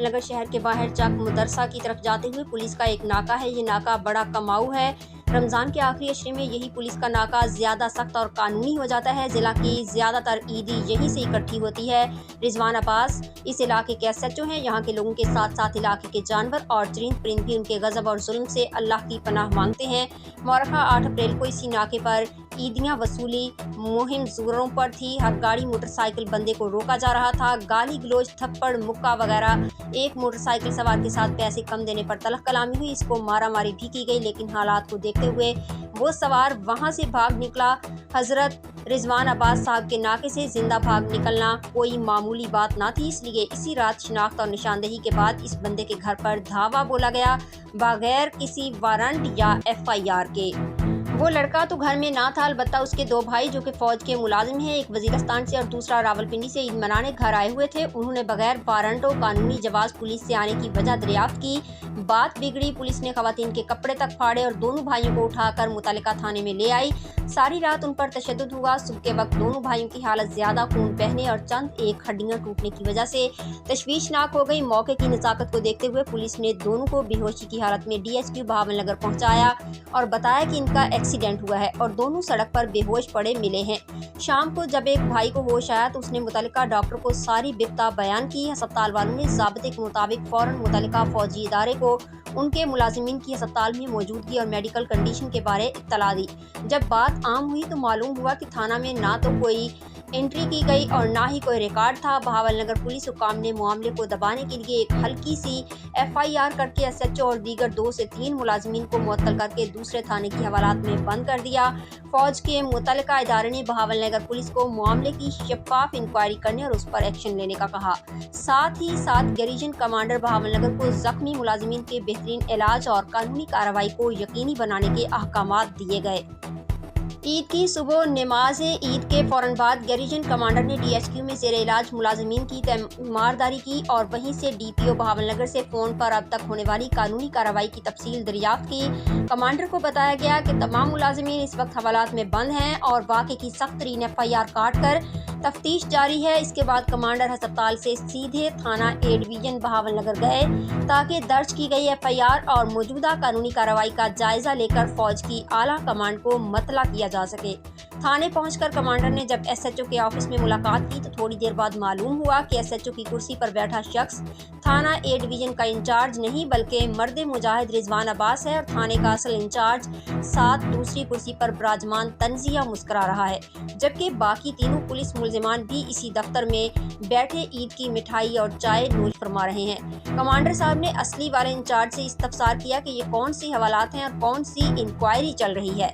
नगर शहर के बाहर चक मदरसा की तरफ जाते हुए पुलिस का एक नाका है। ये नाका बड़ा कमाऊ है। रमजान के आखिरी अशरे में यही पुलिस का नाका ज्यादा सख्त और कानूनी हो जाता है। जिला की ज्यादातर ईदी यहीं से इकट्ठी होती है। रिजवान अब्बास इस इलाके के SHO हैं। यहाँ के लोगों के साथ साथ इलाके के जानवर और चरिंद परिंद भी उनके गजब और जुल्म से अल्लाह की पनाह मांगते हैं। मौरखा 8 अप्रैल को इसी नाके पर ईदियां वसूली मुहिम जोरों पर थी। हर गाड़ी मोटरसाइकिल बंदे को रोका जा रहा था। गाली गलोच थप्पड़ मुक्का वगैरह। एक मोटरसाइकिल सवार के साथ पैसे कम देने पर तलख कलामी हुई। इसको मारा मारी भी की गई, लेकिन हालात को देखते हुए वो सवार वहां से भाग निकला। हजरत रिजवान अब्बास साहब के नाके से जिंदा भाग निकलना कोई मामूली बात ना थी, इसलिए इसी रात शिनाख्त और निशानदही के बाद इस बंदे के घर पर धावा बोला गया बगैर किसी वारंट या FIR के। वो लड़का तो घर में ना था, अलबत्ता उसके 2 भाई जो कि फौज के मुलाजिम हैं, एक वजीरिस्तान से और दूसरा रावलपिंडी से ईद मनाने घर आए हुए थे। उन्होंने बगैर वारंट और कानूनी जवाब पुलिस से आने की वजह दरियाफ्त की। बात बिगड़ी, पुलिस ने खवातीन के कपड़े तक फाड़े और दोनों भाइयों को उठाकर मुतल्लिका थाने में ले आई। सारी रात उन पर तशद्दुद हुआ। सुबह के वक्त दोनों भाइयों की हालत ज्यादा खून बहने और चंद एक हड्डियां टूटने की वजह से तशवीशनाक हो गई। मौके की नज़ाकत को देखते हुए पुलिस ने दोनों को बेहोशी की हालत में DSP बहावलनगर पहुंचाया और बताया कि इनका एक्सीडेंट हुआ है और दोनों सड़क पर बेहोश पड़े मिले हैं। शाम को जब एक भाई को होश आया तो उसने मुतल्लिका डॉक्टर को सारी बिपता बयान की। अस्पताल वालों ने ज़ाब्ते के मुताबिक फौरन मुतल्लिका फौजी इदारे को उनके मुलाजिमीन की अस्पताल में मौजूदगी और मेडिकल कंडीशन के बारे इत्तला दी। जब बात आम हुई तो मालूम हुआ कि थाना में ना तो कोई एंट्री की गई और ना ही कोई रिकॉर्ड था। बहावलनगर पुलिस हुकाम ने मामले को दबाने के लिए एक हल्की सी FIR करके SHO और दीगर 2 से 3 मुलाजिमीन को मुअत्तल करके दूसरे थाने की हवालात में बंद कर दिया। फौज के मुतल्लिका इदारे ने बहावलनगर पुलिस को मामले की शफाफ इंक्वायरी करने और उस पर एक्शन लेने का कहा। साथ ही साथ गरीजन कमांडर बहावलनगर को जख्मी मुलाजिमीन के बेहतरीन इलाज और कानूनी कार्रवाई को यकीनी बनाने के अहकामात दिए गए। ईद की सुबह नमाज ईद के फौरन बाद गरीजन कमांडर ने DHQ में ज़ेर इलाज मुलाजिमीन की तीमारदारी की और वहीं से DPO बहावलनगर से फ़ोन पर अब तक होने वाली कानूनी कार्रवाई की तफसील दरियाफ्त की। कमांडर को बताया गया कि तमाम मुलाजिमीन इस वक्त हवालात में बंद हैं और वाक़े की सख्त तरीन FIR काट कर तफ्तीश जारी है। इसके बाद कमांडर अस्पताल से सीधे थाना A डिवीजन बहावलनगर गए ताकि दर्ज की गई FIR और मौजूदा कानूनी कार्रवाई का जायजा लेकर फौज की आला कमान को मतला किया जा सके। थाने पहुंचकर कमांडर ने जब SHO के ऑफिस में मुलाकात की तो थोड़ी देर बाद मालूम हुआ कि SHO की कुर्सी पर बैठा शख्स थाना A डिवीजन का इंचार्ज नहीं बल्कि मर्द मुजाहिद रिजवान अब्बास है और थाने का असल इंचार्ज साथ दूसरी कुर्सी पर विराजमान तंजिया मुस्कुरा रहा है, जबकि बाकी तीनों पुलिस मुलजिमान भी इसी दफ्तर में बैठे ईद की मिठाई और चाय नोश फरमा रहे हैं। कमांडर साहब ने असली वाले इंचार्ज से इस्तफसार किया कि ये कौन सी हवालात हैं और कौन सी इंक्वायरी चल रही है।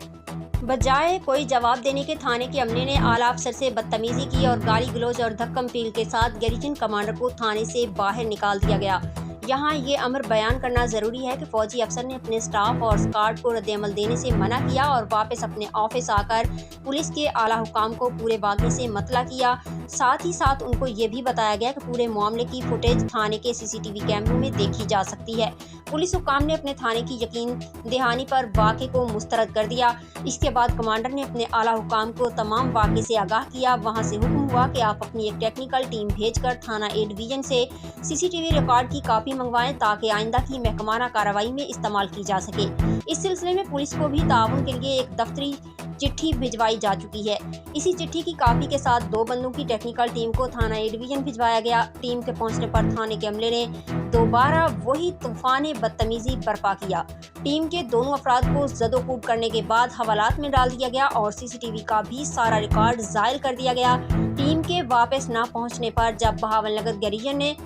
बजाय कोई जवाब देने के थाने के अमले ने आला अफसर से बदतमीजी की और गाली गलौज और धक्कम पील के साथ गरीजन कमांडर को थाने से बाहर निकाल दिया गया। यहाँ ये अमर बयान करना ज़रूरी है कि फौजी अफसर ने अपने स्टाफ और स्क्वाड को रद्द-ए-अमल देने से मना किया और वापस अपने ऑफिस आकर पुलिस के आला हुकाम को पूरे वाक़े से मतला किया। साथ ही साथ उनको ये भी बताया गया कि पूरे मामले की फुटेज थाने के CCTV कैमरों में देखी जा सकती है। पुलिस हुकाम ने अपने थाने की यकीन दहानी पर वाक़े को मुस्तरद कर दिया। इसके बाद कमांडर ने अपने आला हुकाम को तमाम वाक़े से आगाह किया। वहाँ से हुक्म हुआ कि आप अपनी एक टेक्निकल टीम भेजकर थाना A डिवीजन से CCTV रिकॉर्ड की कापी मंगवाएं ताकि आइंदा की महकमाना कार्रवाई में इस्तेमाल की जा सके। इस सिलसिले में पुलिस को भी ताउन के लिए एक दफ्तरी चिट्ठी भिजवाई जा चुकी है। इसी चिट्ठी की कापी के साथ 2 बंदों की टेक्निकल टीम को थाना A डिवीजन भिजवाया गया। टीम के पहुंचने पर थाने के अमले ने दोबारा वही तूफान बदतमीजी बर्पा किया। टीम के दोनों अफराद को जदोकूब करने के बाद हवालात में डाल दिया गया और CCTV का भी सारा रिकॉर्ड ज़ाइल कर दिया गया। टीम के वापस न पहुंचने पर जब बहावलनगर गरीजन ने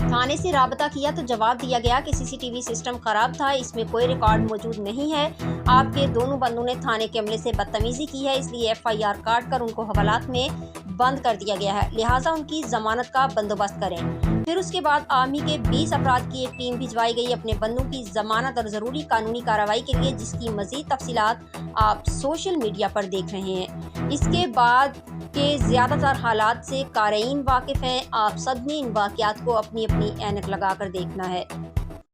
थाने से राबता किया तो जवाब दिया गया कि CCTV सिस्टम खराब था, इसमें कोई रिकॉर्ड मौजूद नहीं है। आपके दोनों बंदों ने थाने के अमले से बदतमीजी की है, इसलिए FIR काट कर उनको हवालात में बंद कर दिया गया है, लिहाजा उनकी जमानत का बंदोबस्त करें। फिर उसके बाद आर्मी के 20 अफराद की एक टीम भिजवाई गई अपने बंदों की जमानत और ज़रूरी कानूनी कार्रवाई के लिए, जिसकी मज़ीद तफसीलात आप सोशल मीडिया पर देख रहे हैं। इसके बाद के ज़्यादातर हालात से क़ारीन वाकिफ़ हैं। आप सब ने इन वाक़यात को अपनी अपनी ऐनक लगा कर देखना है।